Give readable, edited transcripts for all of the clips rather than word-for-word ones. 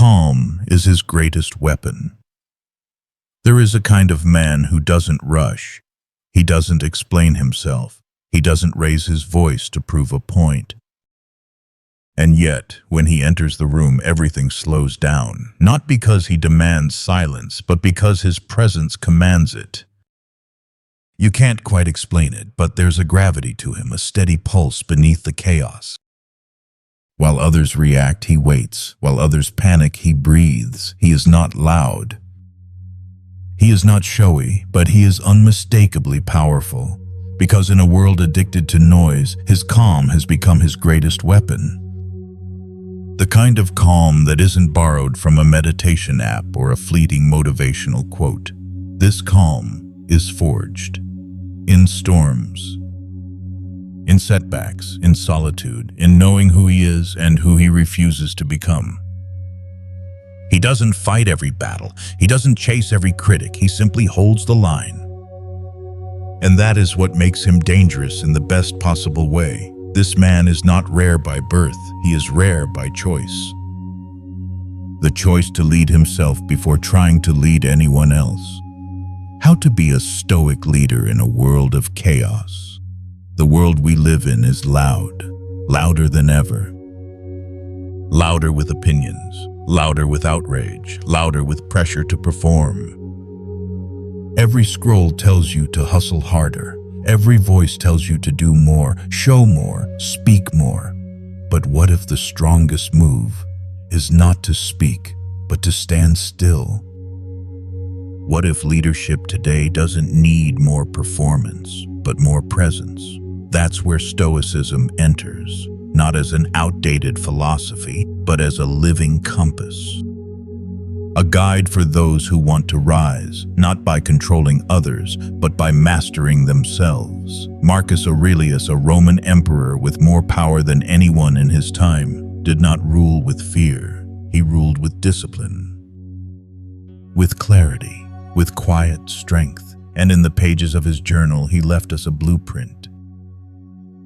Calm is his greatest weapon. There is a kind of man who doesn't rush. He doesn't explain himself. He doesn't raise his voice to prove a point. And yet, when he enters the room, everything slows down, not because he demands silence, but because his presence commands it. You can't quite explain it, but there's a gravity to him, a steady pulse beneath the chaos. While others react, he waits. While others panic, he breathes. He is not loud. He is not showy, but he is unmistakably powerful, because in a world addicted to noise, his calm has become his greatest weapon. The kind of calm that isn't borrowed from a meditation app or a fleeting motivational quote. This calm is forged in storms, in setbacks, in solitude, in knowing who he is and who he refuses to become. He doesn't fight every battle. He doesn't chase every critic. He simply holds the line. And that is what makes him dangerous in the best possible way. This man is not rare by birth. He is rare by choice. The choice to lead himself before trying to lead anyone else. How to be a stoic leader in a world of chaos. The world we live in is loud, louder than ever. Louder with opinions, louder with outrage, louder with pressure to perform. Every scroll tells you to hustle harder. Every voice tells you to do more, show more, speak more. But what if the strongest move is not to speak, but to stand still? What if leadership today doesn't need more performance, but more presence? That's where Stoicism enters, not as an outdated philosophy, but as a living compass. A guide for those who want to rise, not by controlling others, but by mastering themselves. Marcus Aurelius, a Roman emperor with more power than anyone in his time, did not rule with fear. He ruled with discipline, with clarity, with quiet strength. And in the pages of his journal, he left us a blueprint.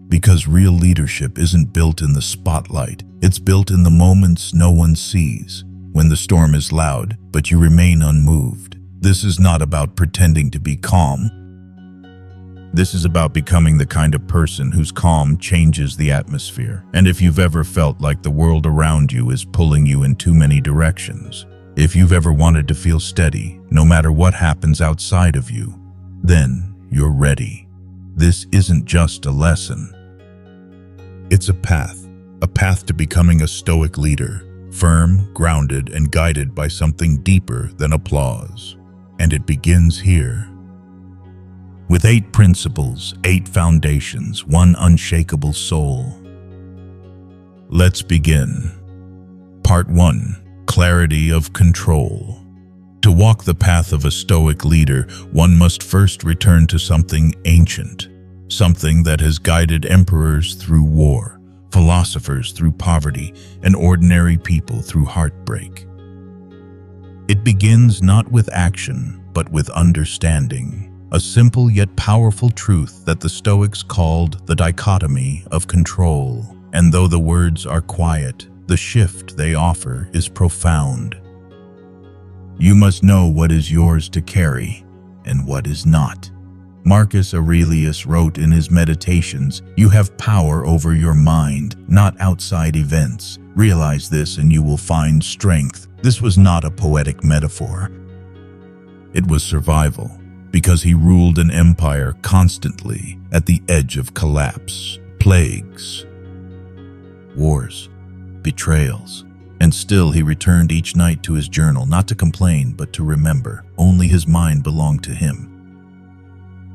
Because real leadership isn't built in the spotlight. It's built in the moments no one sees. When the storm is loud, but you remain unmoved. This is not about pretending to be calm. This is about becoming the kind of person whose calm changes the atmosphere. And if you've ever felt like the world around you is pulling you in too many directions, if you've ever wanted to feel steady, no matter what happens outside of you, then you're ready. This isn't just a lesson. It's a path to becoming a stoic leader. Firm, grounded, and guided by something deeper than applause. And it begins here. With 8 principles, 8 foundations, 1 unshakable soul. Let's begin. Part 1. Clarity of control. To walk the path of a stoic leader, one must first return to something ancient, something that has guided emperors through war, philosophers through poverty, and ordinary people through heartbreak. It begins not with action, but with understanding, a simple yet powerful truth that the Stoics called the dichotomy of control. And though the words are quiet, the shift they offer is profound. You must know what is yours to carry and what is not. Marcus Aurelius wrote in his Meditations, "You have power over your mind, not outside events. Realize this and you will find strength." This was not a poetic metaphor. It was survival, because he ruled an empire constantly at the edge of collapse, plagues, wars, betrayals. And still he returned each night to his journal, not to complain, but to remember. Only his mind belonged to him.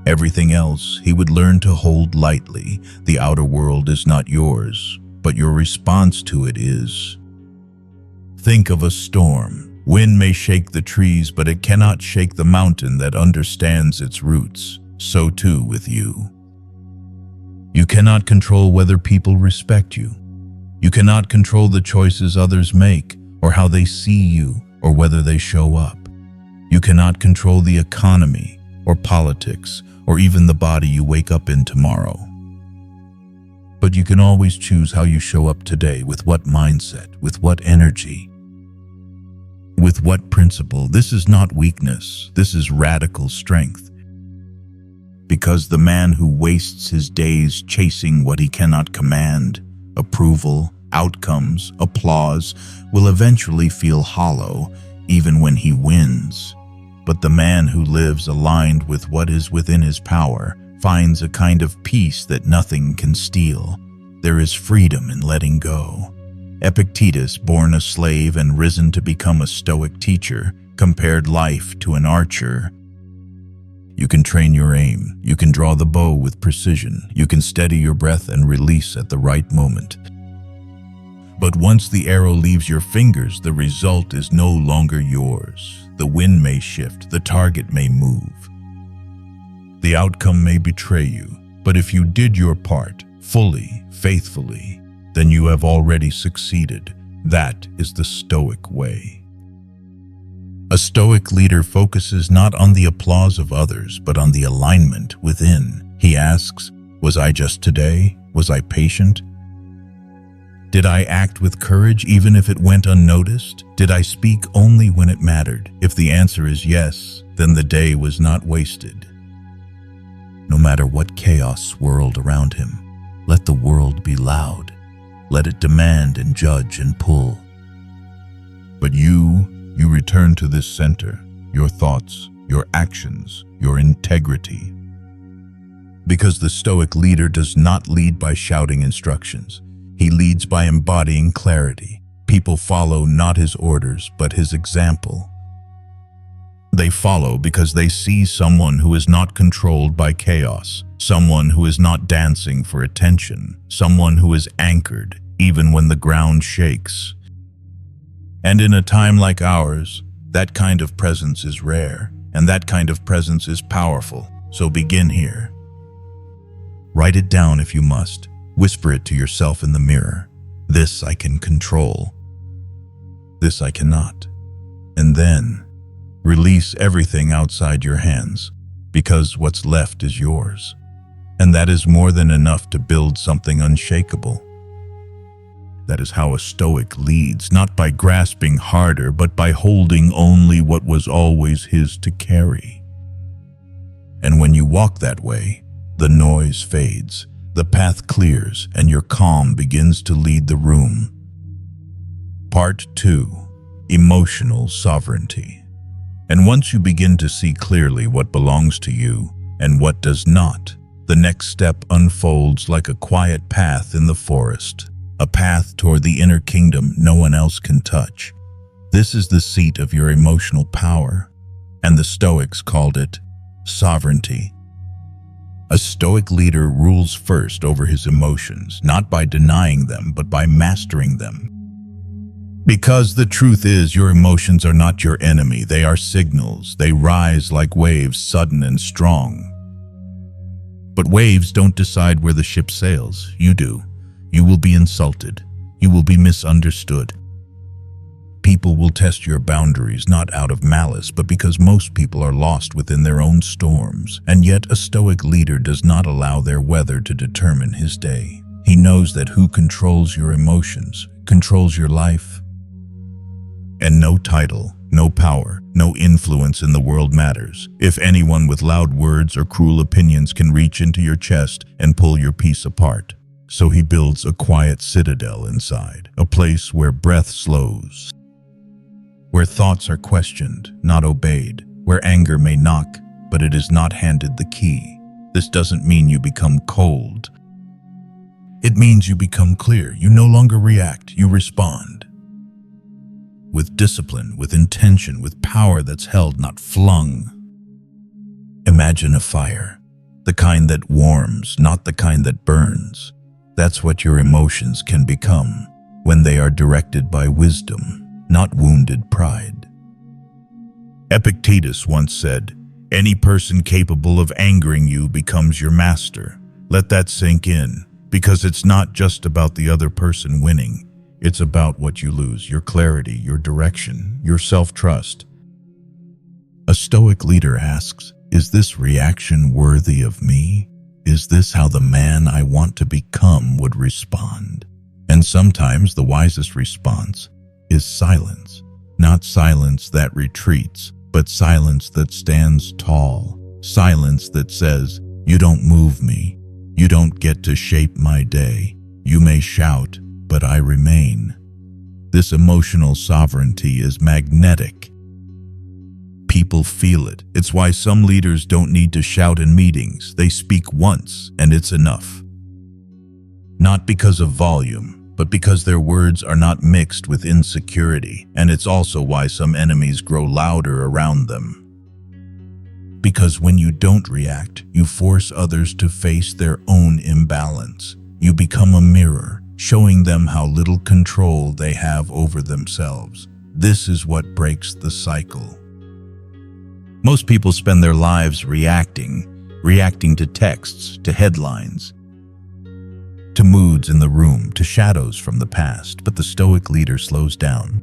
Everything else he would learn to hold lightly. The outer world is not yours, but your response to it is. Think of a storm. Wind may shake the trees, but it cannot shake the mountain that understands its roots. So too with you. You cannot control whether people respect you. You cannot control the choices others make, or how they see you, or whether they show up. You cannot control the economy, or politics, or even the body you wake up in tomorrow. But you can always choose how you show up today, with what mindset, with what energy. with what principle? This is not weakness, this is radical strength. Because the man who wastes his days chasing what he cannot command, approval, outcomes, applause, will eventually feel hollow even when he wins. But the man who lives aligned with what is within his power finds a kind of peace that nothing can steal. There is freedom in letting go. Epictetus, born a slave and risen to become a Stoic teacher, compared life to an archer. You can train your aim, you can draw the bow with precision, you can steady your breath and release at the right moment. But once the arrow leaves your fingers, the result is no longer yours. The wind may shift, the target may move. The outcome may betray you, but if you did your part, fully, faithfully, then you have already succeeded. That is the Stoic way. A Stoic leader focuses not on the applause of others, but on the alignment within. He asks, was I just today? Was I patient? Did I act with courage even if it went unnoticed? Did I speak only when it mattered? If the answer is yes, then the day was not wasted. No matter what chaos swirled around him, let the world be loud. Let it demand and judge and pull. But you return to this center, your thoughts, your actions, your integrity. Because the Stoic leader does not lead by shouting instructions. He leads by embodying clarity. People follow not his orders, but his example. They follow because they see someone who is not controlled by chaos, someone who is not dancing for attention, someone who is anchored even when the ground shakes. And in a time like ours, that kind of presence is rare, and that kind of presence is powerful. So begin here. Write it down if you must. Whisper it to yourself in the mirror. This I can control. This I cannot. And then release everything outside your hands, because what's left is yours. And that is more than enough to build something unshakable. That is how a Stoic leads, not by grasping harder, but by holding only what was always his to carry. And when you walk that way, the noise fades, the path clears, and your calm begins to lead the room. Part 2. Emotional Sovereignty. And once you begin to see clearly what belongs to you and what does not, the next step unfolds like a quiet path in the forest, a path toward the inner kingdom no one else can touch. This is the seat of your emotional power, and the Stoics called it sovereignty. A Stoic leader rules first over his emotions, not by denying them, but by mastering them. Because the truth is, your emotions are not your enemy. They are signals. They rise like waves, sudden and strong. But waves don't decide where the ship sails. You do. You will be insulted. You will be misunderstood. People will test your boundaries, not out of malice, but because most people are lost within their own storms. And yet a Stoic leader does not allow their weather to determine his day. He knows that who controls your emotions controls your life. And no title, no power, no influence in the world matters if anyone with loud words or cruel opinions can reach into your chest and pull your peace apart. So he builds a quiet citadel inside, a place where breath slows, where thoughts are questioned, not obeyed, where anger may knock, but it is not handed the key. This doesn't mean you become cold. It means you become clear. You no longer react, you respond. With discipline, with intention, with power that's held, not flung. Imagine a fire, the kind that warms, not the kind that burns. That's what your emotions can become when they are directed by wisdom, not wounded pride. Epictetus once said, "Any person capable of angering you becomes your master." Let that sink in, because it's not just about the other person winning. It's about what you lose, your clarity, your direction, your self-trust. A Stoic leader asks, is this reaction worthy of me? Is this how the man I want to become would respond? And sometimes the wisest response is silence, not silence that retreats, but silence that stands tall. Silence that says, "You don't move me. You don't get to shape my day. You may shout, but I remain." This emotional sovereignty is magnetic. People feel it. It's why some leaders don't need to shout in meetings. They speak once, and it's enough. Not because of volume, but because their words are not mixed with insecurity, and it's also why some enemies grow louder around them. Because when you don't react, you force others to face their own imbalance. You become a mirror, showing them how little control they have over themselves. This is what breaks the cycle. Most people spend their lives reacting to texts, to headlines, to moods in the room, to shadows from the past. But the Stoic leader slows down.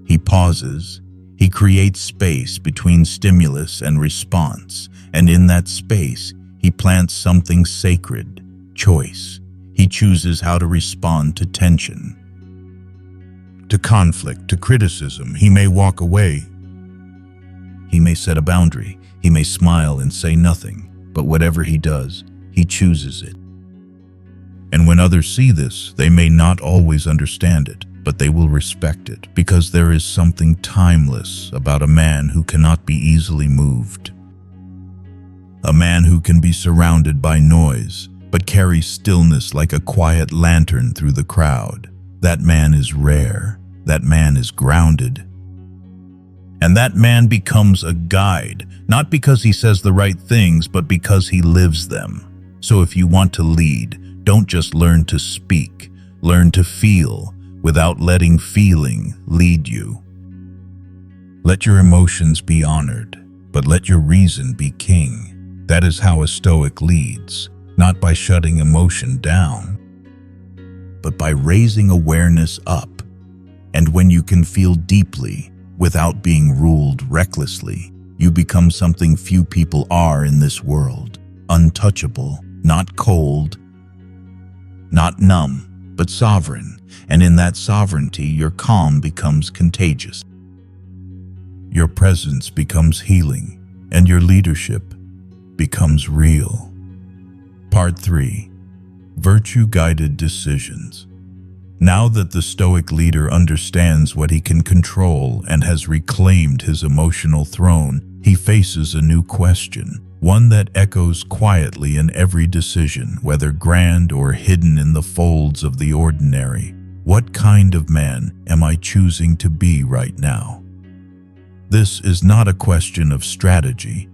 He pauses. He creates space between stimulus and response, and in that space, he plants something sacred, choice. He chooses how to respond to tension, to conflict, to criticism. He may walk away. He may set a boundary. He may smile and say nothing. But whatever he does, he chooses it. And when others see this, they may not always understand it, but they will respect it, because there is something timeless about a man who cannot be easily moved. A man who can be surrounded by noise, but carries stillness like a quiet lantern through the crowd. That man is rare. That man is grounded. And that man becomes a guide, not because he says the right things, but because he lives them. So if you want to lead, don't just learn to speak, learn to feel without letting feeling lead you. Let your emotions be honored, but let your reason be king. That is how a Stoic leads, not by shutting emotion down, but by raising awareness up. And when you can feel deeply without being ruled recklessly, you become something few people are in this world. Untouchable, not cold, not numb, but sovereign. And in that sovereignty, your calm becomes contagious. Your presence becomes healing, and your leadership becomes real. Part 3. Virtue-guided decisions. Now that the Stoic leader understands what he can control and has reclaimed his emotional throne, he faces a new question. One that echoes quietly in every decision, whether grand or hidden in the folds of the ordinary. What kind of man am I choosing to be right now? This is not a question of strategy.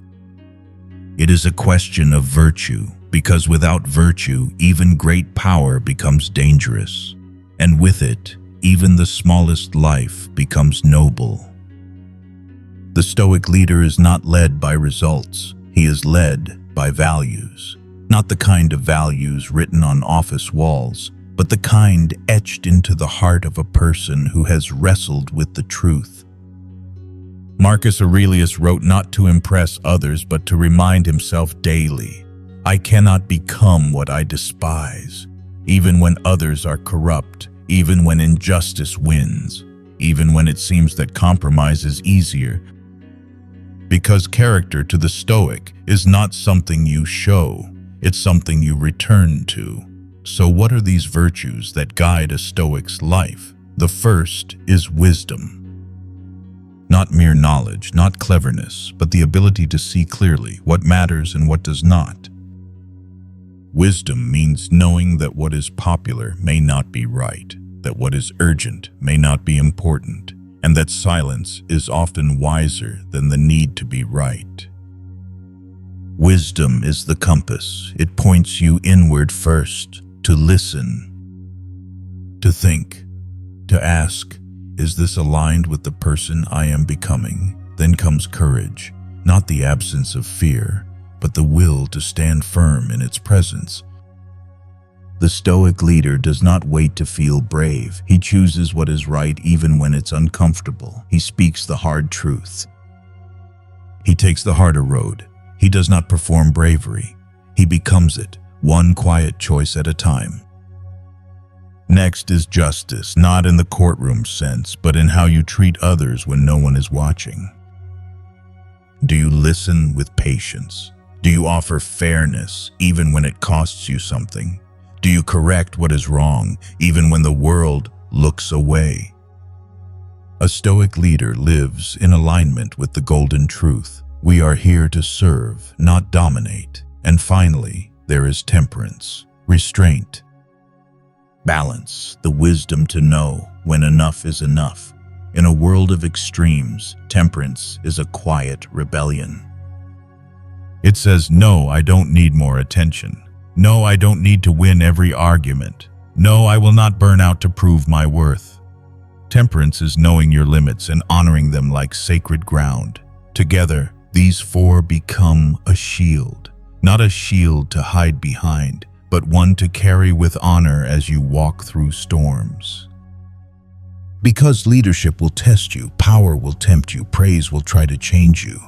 It is a question of virtue, because without virtue, even great power becomes dangerous. And with it, even the smallest life becomes noble. The Stoic leader is not led by results. He is led by values, not the kind of values written on office walls, but the kind etched into the heart of a person who has wrestled with the truth. Marcus Aurelius wrote not to impress others, but to remind himself daily, "I cannot become what I despise," even when others are corrupt, even when injustice wins, even when it seems that compromise is easier. Because character to the Stoic is not something you show, it's something you return to. So what are these virtues that guide a Stoic's life? The first is wisdom. Not mere knowledge, not cleverness, but the ability to see clearly what matters and what does not. Wisdom means knowing that what is popular may not be right, that what is urgent may not be important, and that silence is often wiser than the need to be right. Wisdom is the compass. It points you inward first, to listen, to think, to ask, is this aligned with the person I am becoming? Then comes courage, not the absence of fear, but the will to stand firm in its presence. The Stoic leader does not wait to feel brave. He chooses what is right even when it's uncomfortable. He speaks the hard truth. He takes the harder road. He does not perform bravery. He becomes it, one quiet choice at a time. Next is justice, not in the courtroom sense, but in how you treat others when no one is watching. Do you listen with patience? Do you offer fairness even when it costs you something? Do you correct what is wrong even when the world looks away? A Stoic leader lives in alignment with the golden truth. We are here to serve, not dominate. And finally, there is temperance, restraint, balance, the wisdom to know when enough is enough. In a world of extremes, temperance is a quiet rebellion. It says, no, I don't need more attention. No, I don't need to win every argument. No, I will not burn out to prove my worth. Temperance is knowing your limits and honoring them like sacred ground. Together, these four become a shield. Not a shield to hide behind, but one to carry with honor as you walk through storms. Because leadership will test you, power will tempt you, praise will try to change you.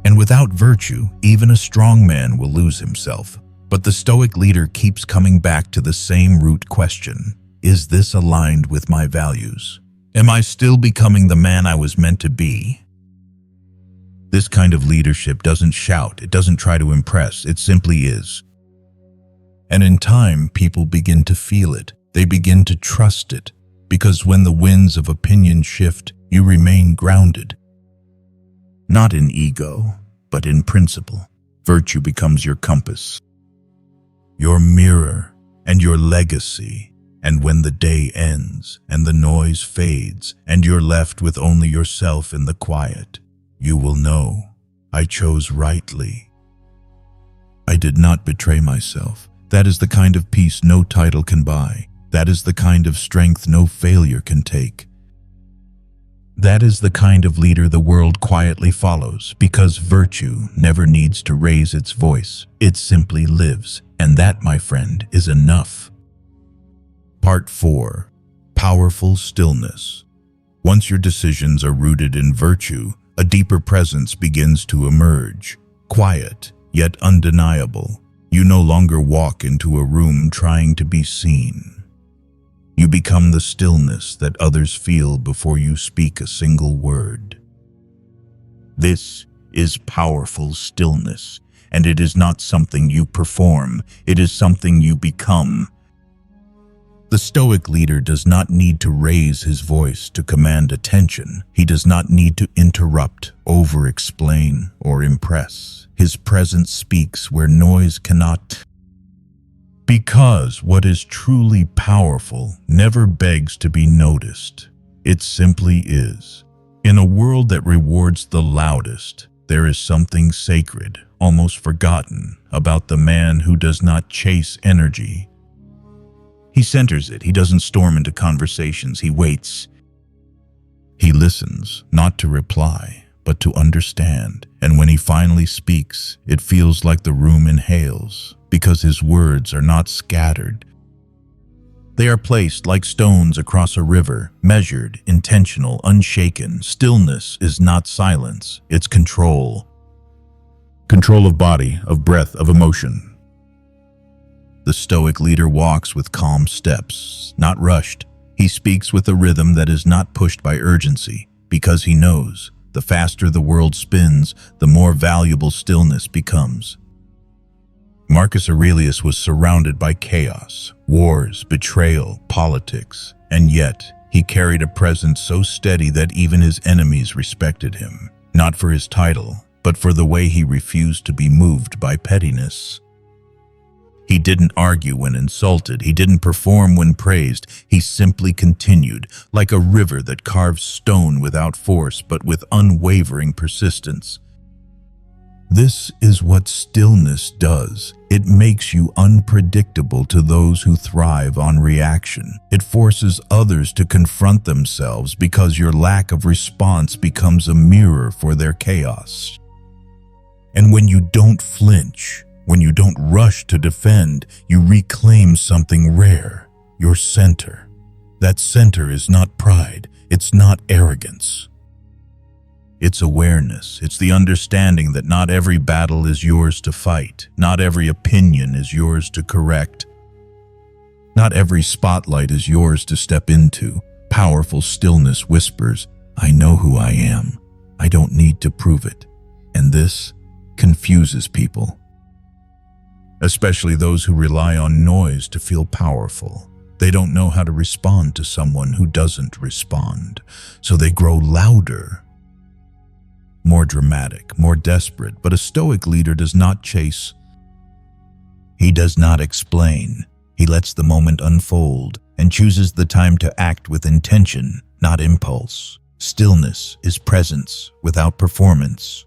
And without virtue, even a strong man will lose himself. But the Stoic leader keeps coming back to the same root question. Is this aligned with my values? Am I still becoming the man I was meant to be? This kind of leadership doesn't shout, it doesn't try to impress, it simply is. And in time, people begin to feel it. They begin to trust it. Because when the winds of opinion shift, you remain grounded. Not in ego, but in principle. Virtue becomes your compass, your mirror, and your legacy. And when the day ends, and the noise fades, and you're left with only yourself in the quiet, you will know, I chose rightly. I did not betray myself. That is the kind of peace no title can buy. That is the kind of strength no failure can take. That is the kind of leader the world quietly follows, because virtue never needs to raise its voice. It simply lives, and that, my friend, is enough. Part 4. Powerful stillness. Once your decisions are rooted in virtue, a deeper presence begins to emerge, quiet, yet undeniable. You no longer walk into a room trying to be seen. You become the stillness that others feel before you speak a single word. This is powerful stillness, and it is not something you perform, it is something you become. The Stoic leader does not need to raise his voice to command attention. He does not need to interrupt, over-explain, or impress. His presence speaks where noise cannot. Because what is truly powerful never begs to be noticed. It simply is. In a world that rewards the loudest, there is something sacred, almost forgotten, about the man who does not chase energy. He centers it. He doesn't storm into conversations. He waits. He listens, not to reply, but to understand. And when he finally speaks, it feels like the room inhales, because his words are not scattered. They are placed like stones across a river, measured, intentional, unshaken. Stillness is not silence, it's control. Control of body, of breath, of emotion. The Stoic leader walks with calm steps, not rushed. He speaks with a rhythm that is not pushed by urgency, because he knows the faster the world spins, the more valuable stillness becomes. Marcus Aurelius was surrounded by chaos, wars, betrayal, politics, and yet he carried a presence so steady that even his enemies respected him, not for his title, but for the way he refused to be moved by pettiness. He didn't argue when insulted. He didn't perform when praised. He simply continued, like a river that carves stone without force but with unwavering persistence. This is what stillness does. It makes you unpredictable to those who thrive on reaction. It forces others to confront themselves because your lack of response becomes a mirror for their chaos. And when you don't flinch, when you don't rush to defend, you reclaim something rare, your center. That center is not pride, it's not arrogance. It's awareness, it's the understanding that not every battle is yours to fight, not every opinion is yours to correct. Not every spotlight is yours to step into. Powerful stillness whispers, "I know who I am. I don't need to prove it." And this confuses people, especially those who rely on noise to feel powerful. They don't know how to respond to someone who doesn't respond, so they grow louder, more dramatic, more desperate. But a Stoic leader does not chase. He does not explain. He lets the moment unfold and chooses the time to act with intention, not impulse. Stillness is presence without performance.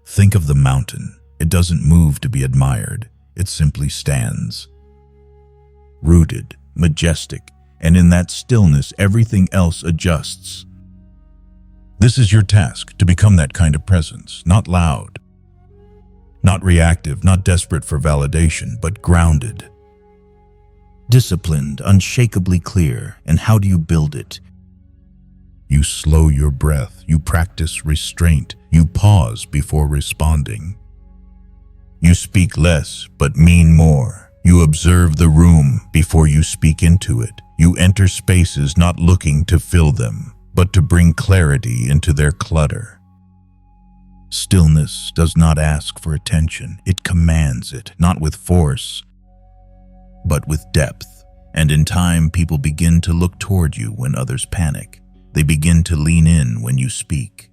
Think of the mountain. It doesn't move to be admired. It simply stands, rooted, majestic, and in that stillness, everything else adjusts. This is your task, to become that kind of presence, not loud, not reactive, not desperate for validation, but grounded, disciplined, unshakably clear. And how do you build it? You slow your breath, you practice restraint, you pause before responding. You speak less, but mean more. You observe the room before you speak into it. You enter spaces not looking to fill them, but to bring clarity into their clutter. Stillness does not ask for attention. It commands it, not with force, but with depth. And in time, people begin to look toward you when others panic. They begin to lean in when you speak.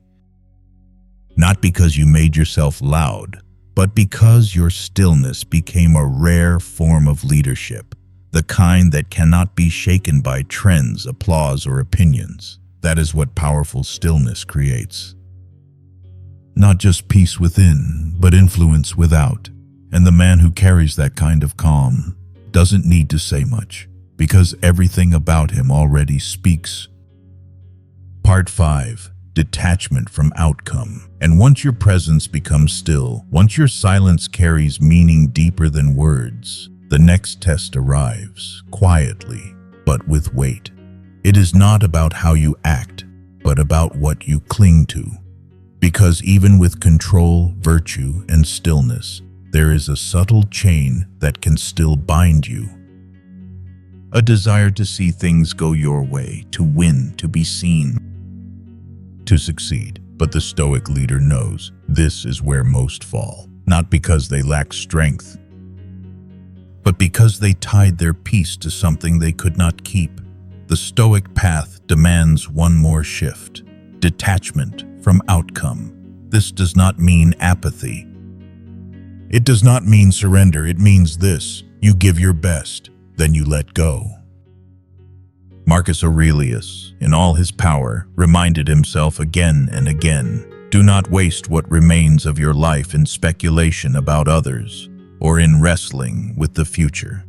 Not because you made yourself loud, but because your stillness became a rare form of leadership, the kind that cannot be shaken by trends, applause, or opinions. That is what powerful stillness creates. Not just peace within, but influence without. And the man who carries that kind of calm doesn't need to say much, because everything about him already speaks. Part 5. Detachment from outcome. And once your presence becomes still, once your silence carries meaning deeper than words, the next test arrives, quietly, but with weight. It is not about how you act, but about what you cling to. Because even with control, virtue, and stillness, there is a subtle chain that can still bind you. A desire to see things go your way, to win, to be seen, to succeed. But the Stoic leader knows this is where most fall, not because they lack strength, but because they tied their peace to something they could not keep. The Stoic path demands one more shift: detachment from outcome. This does not mean apathy. It does not mean surrender. It means this: you give your best, then you let go. Marcus Aurelius, in all his power, reminded himself again and again, do not waste what remains of your life in speculation about others or in wrestling with the future.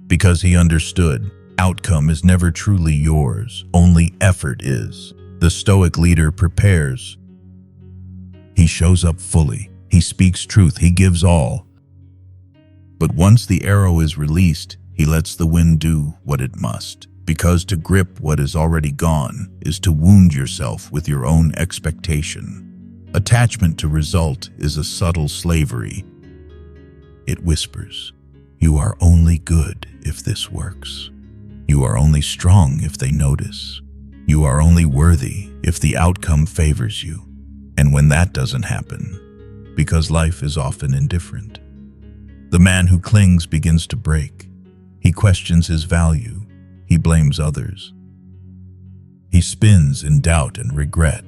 Because he understood, outcome is never truly yours, only effort is. The Stoic leader prepares. He shows up fully, he speaks truth, he gives all. But once the arrow is released, he lets the wind do what it must. Because to grip what is already gone is to wound yourself with your own expectation. Attachment to result is a subtle slavery. It whispers, you are only good if this works. You are only strong if they notice. You are only worthy if the outcome favors you. And when that doesn't happen, because life is often indifferent, the man who clings begins to break. He questions his value. He blames others. He spins in doubt and regret.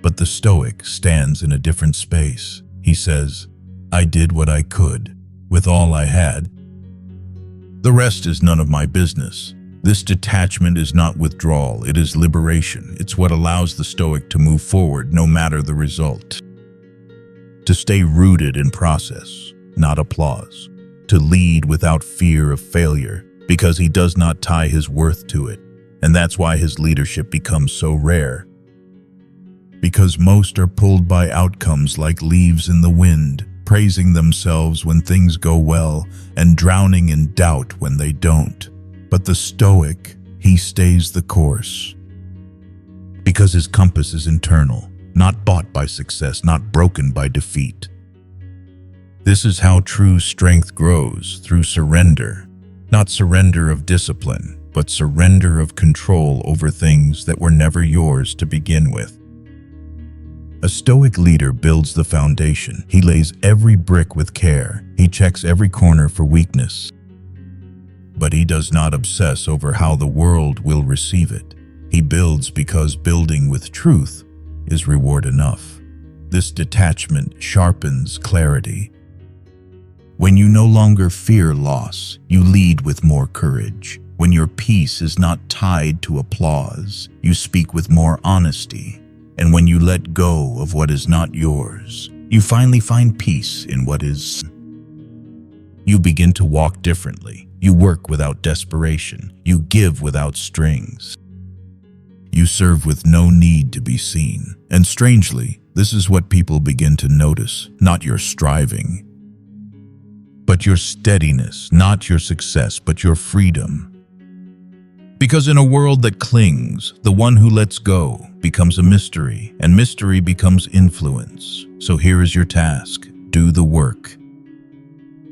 But the Stoic stands in a different space. He says, I did what I could, with all I had. The rest is none of my business. This detachment is not withdrawal, it is liberation. It's what allows the Stoic to move forward no matter the result. To stay rooted in process, not applause. To lead without fear of failure, because he does not tie his worth to it. And that's why his leadership becomes so rare. Because most are pulled by outcomes like leaves in the wind, praising themselves when things go well and drowning in doubt when they don't. But the Stoic, he stays the course. Because his compass is internal, not bought by success, not broken by defeat. This is how true strength grows, through surrender, Not surrender of discipline, but surrender of control over things that were never yours to begin with. A Stoic leader builds the foundation. He lays every brick with care. He checks every corner for weakness. But he does not obsess over how the world will receive it. He builds because building with truth is reward enough. This detachment sharpens clarity. When you no longer fear loss, you lead with more courage. When your peace is not tied to applause, you speak with more honesty. And when you let go of what is not yours, you finally find peace in what is. You begin to walk differently. You work without desperation. You give without strings. You serve with no need to be seen. And strangely, this is what people begin to notice, not your striving, but your steadiness, not your success, but your freedom. Because in a world that clings, the one who lets go becomes a mystery, and mystery becomes influence. So here is your task. Do the work.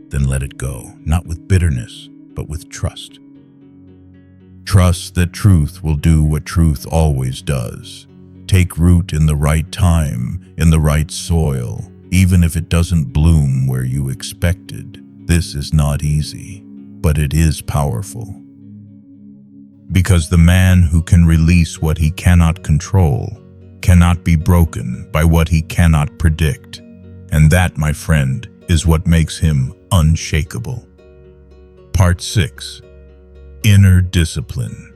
Then let it go, not with bitterness, but with trust. Trust that truth will do what truth always does. Take root in the right time, in the right soil, even if it doesn't bloom where you expected. This is not easy, but it is powerful. Because the man who can release what he cannot control cannot be broken by what he cannot predict. And that, my friend, is what makes him unshakable. Part 6. Inner discipline.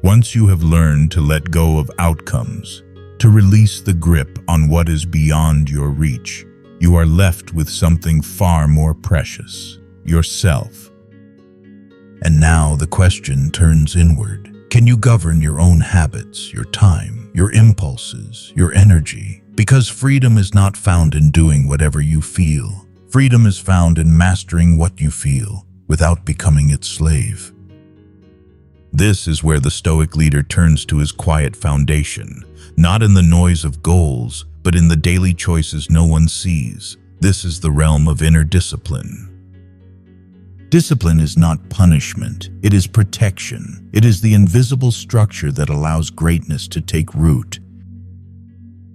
Once you have learned to let go of outcomes, to release the grip on what is beyond your reach, you are left with something far more precious, yourself. And now the question turns inward. Can you govern your own habits, your time, your impulses, your energy? Because freedom is not found in doing whatever you feel. Freedom is found in mastering what you feel without becoming its slave. This is where the Stoic leader turns to his quiet foundation, not in the noise of goals, but in the daily choices no one sees. This is the realm of inner discipline. Discipline is not punishment, it is protection. It is the invisible structure that allows greatness to take root.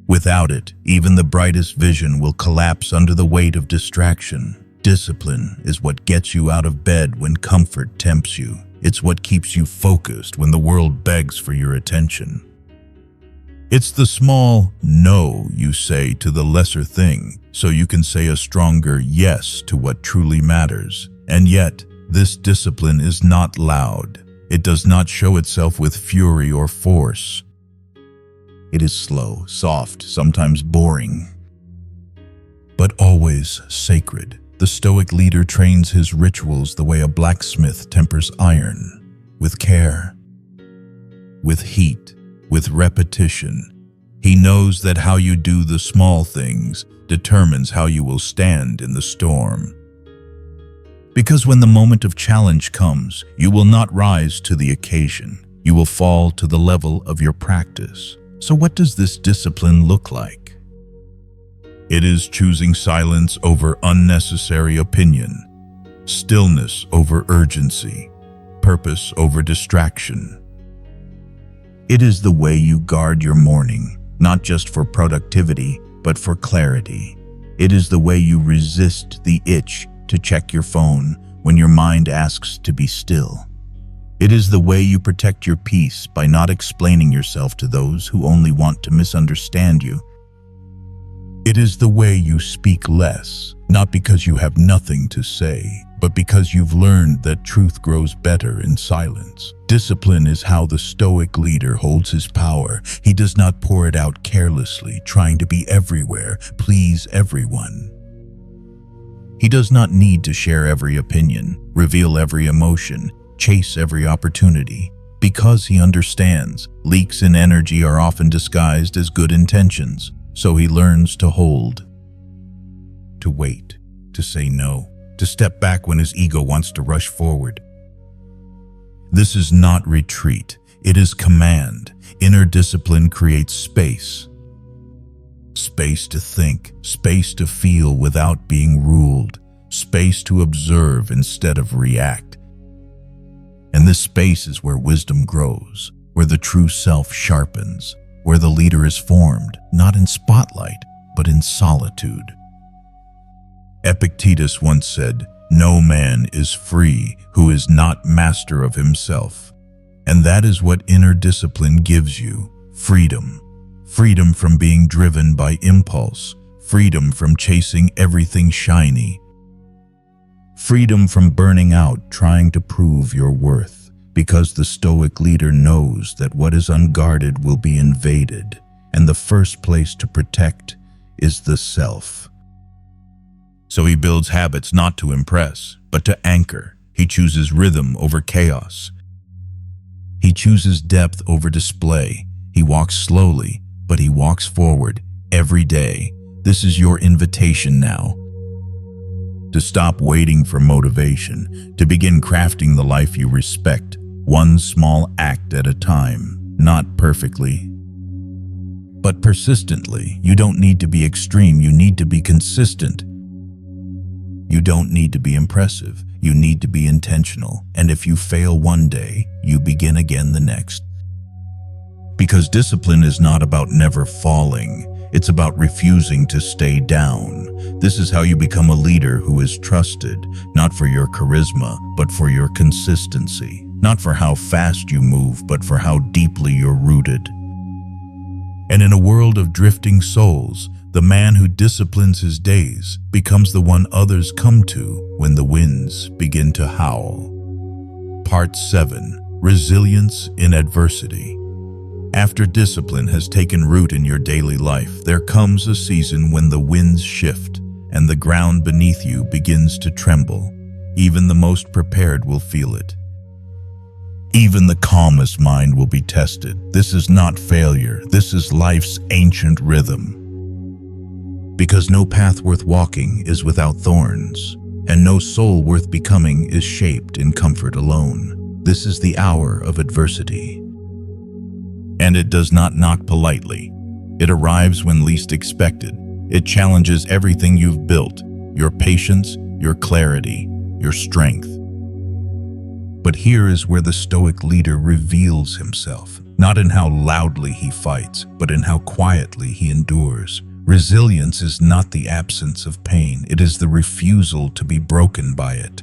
Without it, even the brightest vision will collapse under the weight of distraction. Discipline is what gets you out of bed when comfort tempts you. It's what keeps you focused when the world begs for your attention. It's the small no you say to the lesser thing, so you can say a stronger yes to what truly matters. And yet, this discipline is not loud. It does not show itself with fury or force. It is slow, soft, sometimes boring, but always sacred. The Stoic leader trains his rituals the way a blacksmith tempers iron, with care, with heat, with repetition. He knows that how you do the small things determines how you will stand in the storm. Because when the moment of challenge comes, you will not rise to the occasion. You will fall to the level of your practice. So what does this discipline look like? It is choosing silence over unnecessary opinion, stillness over urgency, purpose over distraction. It is the way you guard your morning, not just for productivity, but for clarity. It is the way you resist the itch to check your phone when your mind asks to be still. It is the way you protect your peace by not explaining yourself to those who only want to misunderstand you. It is the way you speak less, not because you have nothing to say, but because you've learned that truth grows better in silence. Discipline is how the Stoic leader holds his power. He does not pour it out carelessly, trying to be everywhere, please everyone. He does not need to share every opinion, reveal every emotion, chase every opportunity. Because he understands, leaks in energy are often disguised as good intentions. So he learns to hold, to wait, to say no, to step back when his ego wants to rush forward. This is not retreat, it is command. Inner discipline creates space. Space to think, space to feel without being ruled, space to observe instead of react. And this space is where wisdom grows, where the true self sharpens, where the leader is formed, not in spotlight, but in solitude. Epictetus once said, "No man is free who is not master of himself." And that is what inner discipline gives you: freedom. Freedom from being driven by impulse, freedom from chasing everything shiny, freedom from burning out trying to prove your worth, because the Stoic leader knows that what is unguarded will be invaded, and the first place to protect is the self. So he builds habits not to impress, but to anchor. He chooses rhythm over chaos. He chooses depth over display. He walks slowly, but he walks forward every day. This is your invitation now. To stop waiting for motivation, to begin crafting the life you respect, one small act at a time, not perfectly, but persistently. You don't need to be extreme, you need to be consistent. You don't need to be impressive, you need to be intentional. And if you fail one day, you begin again the next. Because discipline is not about never falling, it's about refusing to stay down. This is how you become a leader who is trusted, not for your charisma, but for your consistency. Not for how fast you move, but for how deeply you're rooted. And in a world of drifting souls, the man who disciplines his days becomes the one others come to when the winds begin to howl. Part 7. Resilience in Adversity. After discipline has taken root in your daily life, there comes a season when the winds shift and the ground beneath you begins to tremble. Even the most prepared will feel it. Even the calmest mind will be tested. This is not failure. This is life's ancient rhythm. Because no path worth walking is without thorns, and no soul worth becoming is shaped in comfort alone. This is the hour of adversity. And it does not knock politely. It arrives when least expected. It challenges everything you've built, your patience, your clarity, your strength. But here is where the Stoic leader reveals himself, not in how loudly he fights, but in how quietly he endures. Resilience is not the absence of pain, it is the refusal to be broken by it.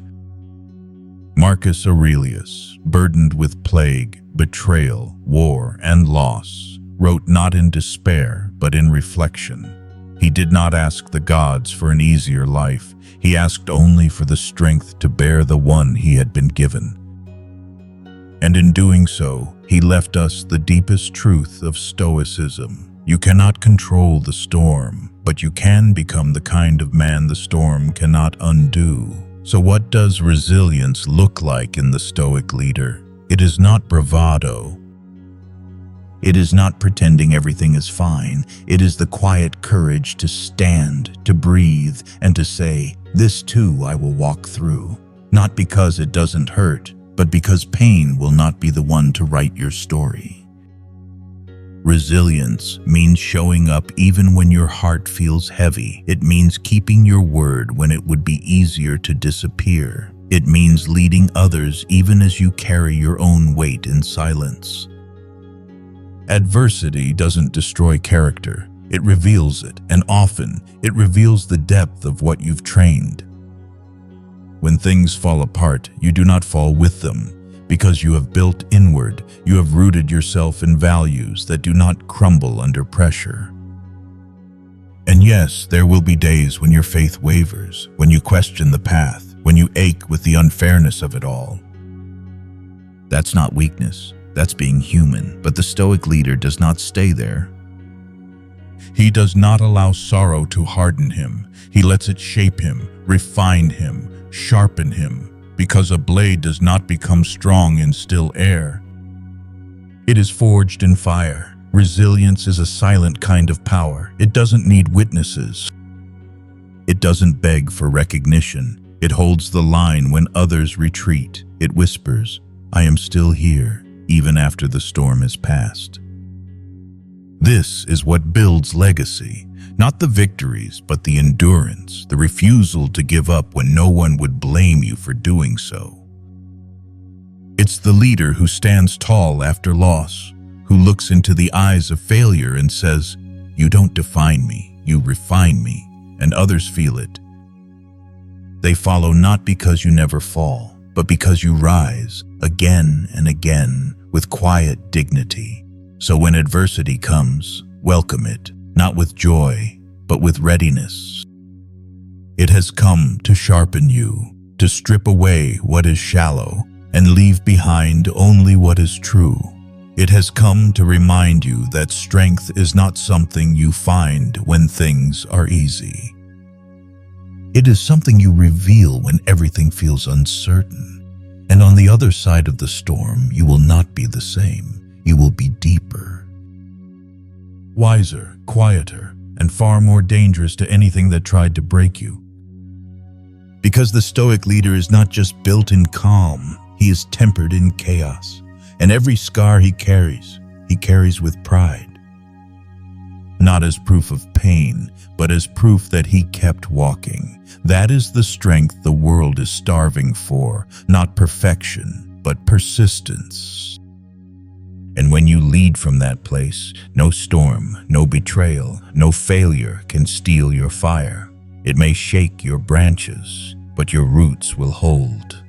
Marcus Aurelius, burdened with plague, betrayal, war, and loss, wrote not in despair, but in reflection. He did not ask the gods for an easier life. He asked only for the strength to bear the one he had been given. And in doing so, he left us the deepest truth of Stoicism. You cannot control the storm, but you can become the kind of man the storm cannot undo. So what does resilience look like in the Stoic leader? It is not bravado. It is not pretending everything is fine. It is the quiet courage to stand, to breathe, and to say, "This too I will walk through." Not because it doesn't hurt, but because pain will not be the one to write your story. Resilience means showing up even when your heart feels heavy. It means keeping your word when it would be easier to disappear. It means leading others even as you carry your own weight in silence. Adversity doesn't destroy character, it reveals it, and often it reveals the depth of what you've trained. When things fall apart, you do not fall with them, because you have built inward, you have rooted yourself in values that do not crumble under pressure. And yes, there will be days when your faith wavers, when you question the path, when you ache with the unfairness of it all. That's not weakness, that's being human, but the Stoic leader does not stay there. He does not allow sorrow to harden him. He lets it shape him, refine him, sharpen him, because a blade does not become strong in still air. It is forged in fire. Resilience is a silent kind of power. It doesn't need witnesses. It doesn't beg for recognition. It holds the line when others retreat. It whispers, "I am still here, even after the storm is past." This is what builds legacy. Not the victories, but the endurance, the refusal to give up when no one would blame you for doing so. It's the leader who stands tall after loss, who looks into the eyes of failure and says, "You don't define me, you refine me," and others feel it. They follow not because you never fall, but because you rise again and again with quiet dignity. So when adversity comes, welcome it, not with joy, but with readiness. It has come to sharpen you, to strip away what is shallow and leave behind only what is true. It has come to remind you that strength is not something you find when things are easy. It is something you reveal when everything feels uncertain. And on the other side of the storm, you will not be the same. You will be deeper, wiser, quieter, and far more dangerous to anything that tried to break you. Because the Stoic leader is not just built in calm, he is tempered in chaos. And every scar he carries with pride. Not as proof of pain, but as proof that he kept walking. That is the strength the world is starving for, not perfection, but persistence. And when you lead from that place, no storm, no betrayal, no failure can steal your fire. It may shake your branches, but your roots will hold.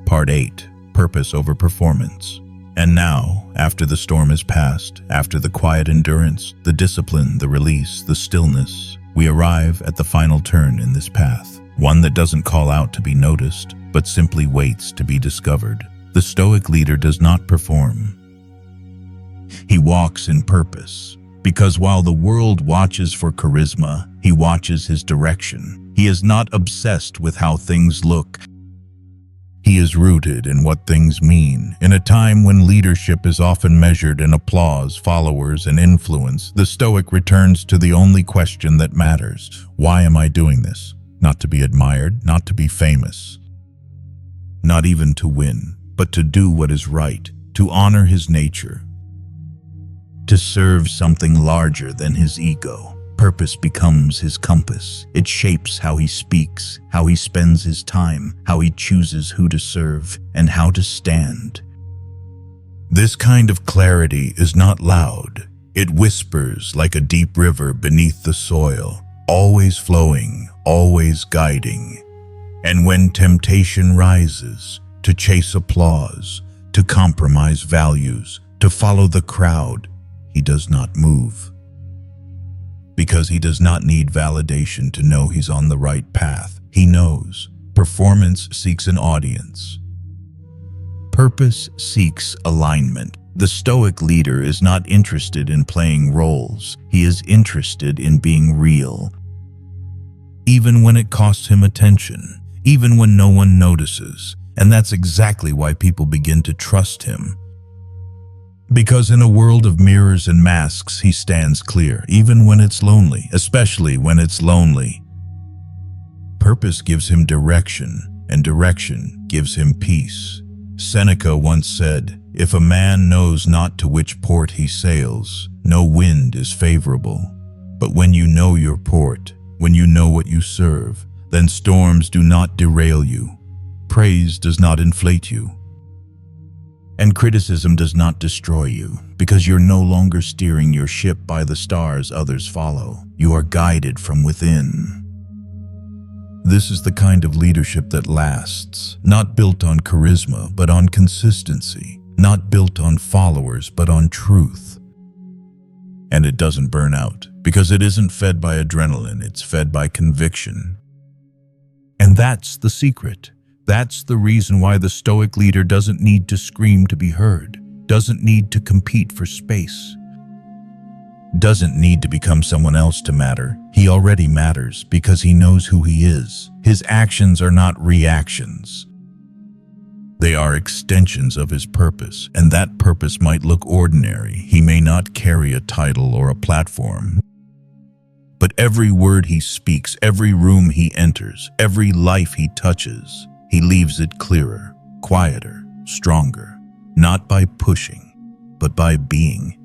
Part 8. Purpose over performance. And now, after the storm is past, after the quiet endurance, the discipline, the release, the stillness, we arrive at the final turn in this path, one that doesn't call out to be noticed, but simply waits to be discovered. The Stoic leader does not perform. He walks in purpose, because while the world watches for charisma, he watches his direction. He is not obsessed with how things look. He is rooted in what things mean. In a time when leadership is often measured in applause, followers, and influence, the Stoic returns to the only question that matters. Why am I doing this? Not to be admired, not to be famous, not even to win, but to do what is right, to honor his nature, to serve something larger than his ego. Purpose becomes his compass. It shapes how he speaks, how he spends his time, how he chooses who to serve, and how to stand. This kind of clarity is not loud. It whispers like a deep river beneath the soil, always flowing, always guiding. And when temptation rises, to chase applause, to compromise values, to follow the crowd, he does not move. Because he does not need validation to know he's on the right path. He knows. Performance seeks an audience. Purpose seeks alignment. The Stoic leader is not interested in playing roles. He is interested in being real. Even when it costs him attention, even when no one notices. And that's exactly why people begin to trust him. Because in a world of mirrors and masks, he stands clear, even when it's lonely, especially when it's lonely. Purpose gives him direction, and direction gives him peace. Seneca once said, "If a man knows not to which port he sails, no wind is favorable. But when you know your port, when you know what you serve, then storms do not derail you. Praise does not inflate you. And criticism does not destroy you, because you're no longer steering your ship by the stars others follow. You are guided from within." This is the kind of leadership that lasts, not built on charisma, but on consistency, not built on followers, but on truth. And it doesn't burn out, because it isn't fed by adrenaline, it's fed by conviction. And that's the secret. That's the reason why the Stoic leader doesn't need to scream to be heard, doesn't need to compete for space, doesn't need to become someone else to matter. He already matters because he knows who he is. His actions are not reactions. They are extensions of his purpose, and that purpose might look ordinary. He may not carry a title or a platform. But every word he speaks, every room he enters, every life he touches, he leaves it clearer, quieter, stronger, not by pushing, but by being.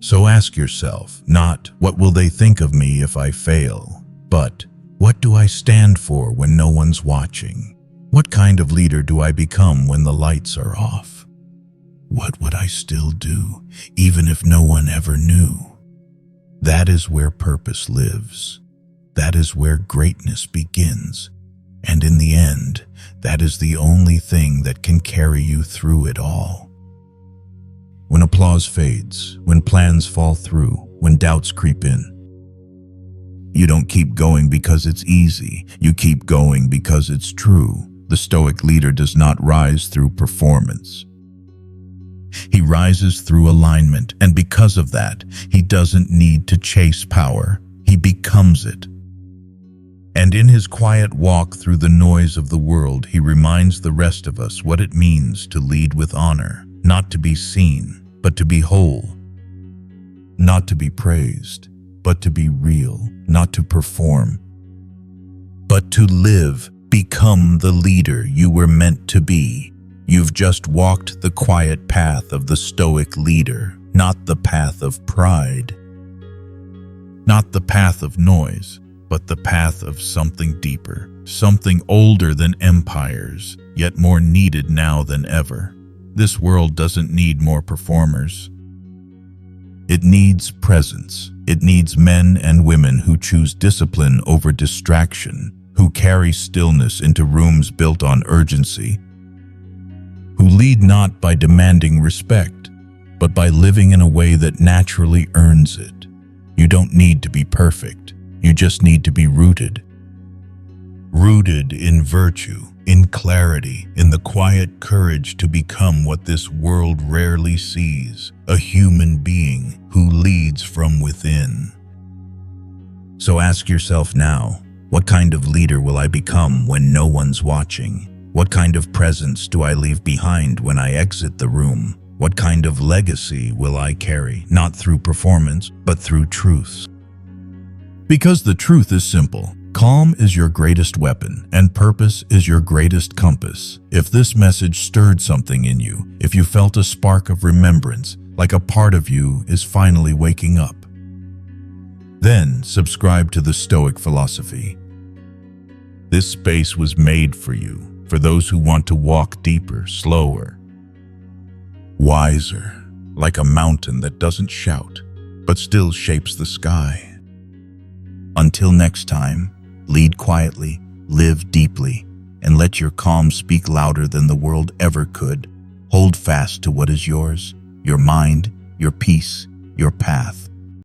So ask yourself, not, "What will they think of me if I fail?" but, "What do I stand for when no one's watching?" What kind of leader do I become when the lights are off? What would I still do, even if no one ever knew? That is where purpose lives. That is where greatness begins. And in the end, that is the only thing that can carry you through it all. When applause fades, when plans fall through, when doubts creep in, you don't keep going because it's easy. You keep going because it's true. The Stoic leader does not rise through performance. He rises through alignment, and because of that, he doesn't need to chase power. He becomes it. And in his quiet walk through the noise of the world, he reminds the rest of us what it means to lead with honor, not to be seen, but to be whole. Not to be praised, but to be real, not to perform, but to live. Become the leader you were meant to be. You've just walked the quiet path of the Stoic leader, not the path of pride. Not the path of noise, but the path of something deeper, something older than empires, yet more needed now than ever. This world doesn't need more performers. It needs presence. It needs men and women who choose discipline over distraction, who carry stillness into rooms built on urgency, who lead not by demanding respect, but by living in a way that naturally earns it. You don't need to be perfect. You just need to be rooted. Rooted in virtue, in clarity, in the quiet courage to become what this world rarely sees, a human being who leads from within. So ask yourself now, what kind of leader will I become when no one's watching? What kind of presence do I leave behind when I exit the room? What kind of legacy will I carry, not through performance, but through truth? Because the truth is simple. Calm is your greatest weapon, and purpose is your greatest compass. If this message stirred something in you, if you felt a spark of remembrance, like a part of you is finally waking up, then subscribe to the Stoic Philosophy. This space was made for you, for those who want to walk deeper, slower, wiser, like a mountain that doesn't shout, but still shapes the sky. Until next time, lead quietly, live deeply, and let your calm speak louder than the world ever could. Hold fast to what is yours, your mind, your peace, your path.